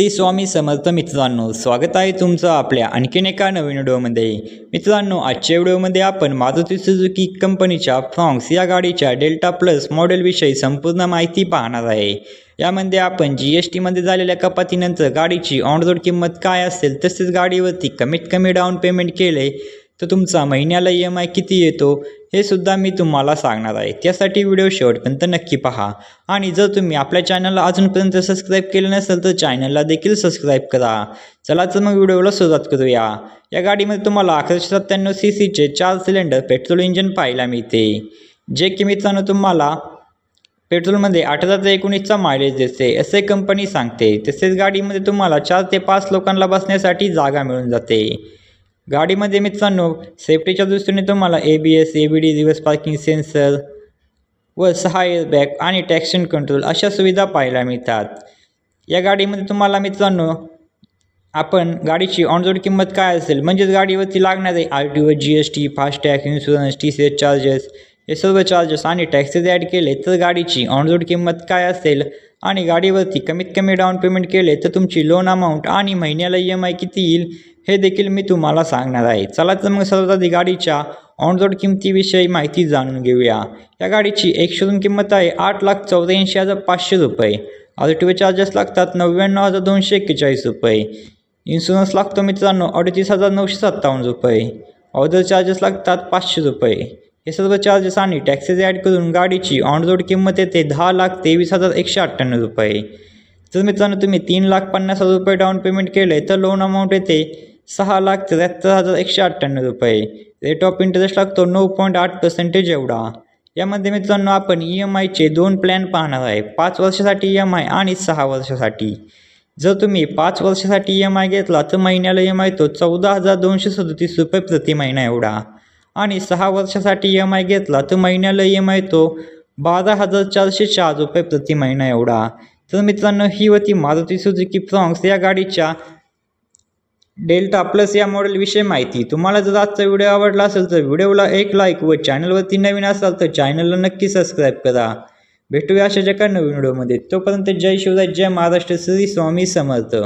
श्री स्वामी समर्थ मित्रांनो, स्वागत आहे तुमचं आपल्या आणखीन एका नवीन व्हिडिओमध्ये। मित्रांनो, आजच्या व्हिडिओमध्ये आपण मारुती सुझुकी कंपनीच्या फ्रॉन्क्स या गाडीच्या डेल्टा प्लस मॉडेलविषयी संपूर्ण माहिती पाहणार आहे। यामध्ये आपण GST मध्ये झालेल्या कपातीनंतर गाडीची ऑन रोड किंमत काय असेल, तसेच गाडीवरती कमीत कमी डाऊन पेमेंट केले तर तुमचा महिन्याला EMI किती येतो हे सुद्धा मी तुम्हाला सांगणार आहे। त्यासाठी व्हिडिओ शेवटपर्यंत नक्की पहा आणि जर तुम्ही आपल्या चॅनलला अजूनपर्यंत सबस्क्राइब केले नसेल तर चॅनलला देखील सबस्क्राइब करा। चला तर मग व्हिडिओला सुरुवात करूया। या गाडीमध्ये तुम्हाला 1197 सीसीचे 4 सिलेंडर पेट्रोल इंजिन पाहायला मिळते, जे की मित्रांनो तुम्हाला पेट्रोलमध्ये 8,000 ते 19चा मायलेज देते असे कंपनी सांगते। तसेच गाडीमध्ये तुम्हाला 4 ते 5 लोकांना बसण्यासाठी जागा मिळून जाते। गाडीमध्ये मित्रांनो सेफ्टीच्या दृष्टीने तुम्हाला ABS, ABD, reverse parking sensor व 6 एअरबॅग आणि ट्रॅक्शन कंट्रोल अशा सुविधा पाहायला मिळतात। या गाडीमध्ये तुम्हाला मित्रांनो आपण गाडीची ऑन रोड किंमत काय असेल, म्हणजेच गाडीवरती लागणारे RTO, GST, FASTag, insurance, TCS charges हे सर्व चार्जेस आणि टॅक्सेस ॲड केले तर गाडीची ऑन रोड किंमत काय असेल आणि गाडीवरती कमीत कमी डाऊन पेमेंट केले तर तुमची लोन अमाऊंट आणि महिन्याला EMI किती येईल हे देखील मी तुम्हाला सांगणार आहे। चला तर मग सर्वात आधी गाडीच्या ऑन रोड किमतीविषयी माहिती जाणून घेऊया। या गाडीची एक शोरूम किंमत आहे 8,84,500 रुपये। RTO चार्जेस लागतात 99,241 रुपये। इन्शुरन्स लागतो मित्रांनो 38,957 रुपये। ऑर्डर चार्जेस लागतात 500 रुपये। हे सर्व चार्जेस आणि टॅक्सेस ॲड करून गाडीची ऑन रोड किंमत येते 10,23,198 रुपये। जर मित्रांनो तुम्ही 3,50,000 रुपये डाऊन पेमेंट केले तर लोन अमाऊंट येते 6,73,198 रुपये। रेट ऑफ इंटरेस्ट लागतो 9.8% एवढा। यामध्ये मित्रांनो आपण EMIचे 2 प्लॅन पाहणार आहे, 5 वर्षासाठी EMI आणि 6 वर्षासाठी। जर तुम्ही 5 वर्षासाठी EMI घेतला तर महिन्याला EMI तो 14,237 रुपये प्रति महिना एवढा आणि 6 वर्षासाठी EMI घेतला तर महिन्याला EMI तो 12,404 रुपये प्रति महिना एवढा। तर मित्रांनो ही होती मारुती सुझुकी फ्रॉन्क्स या गाडीच्या डेल्टा प्लस या मॉडेलविषयी माहिती। तुम्हाला जर आजचा व्हिडिओ आवडला असेल तर व्हिडिओला एक लाईक व चॅनलवरती नवीन असाल तर चॅनलला नक्की सबस्क्राइब करा। भेटूया अशाच एका नवीन व्हिडिओमध्ये। तोपर्यंत जय शिवराय, जय महाराष्ट्र, श्री स्वामी समर्थ।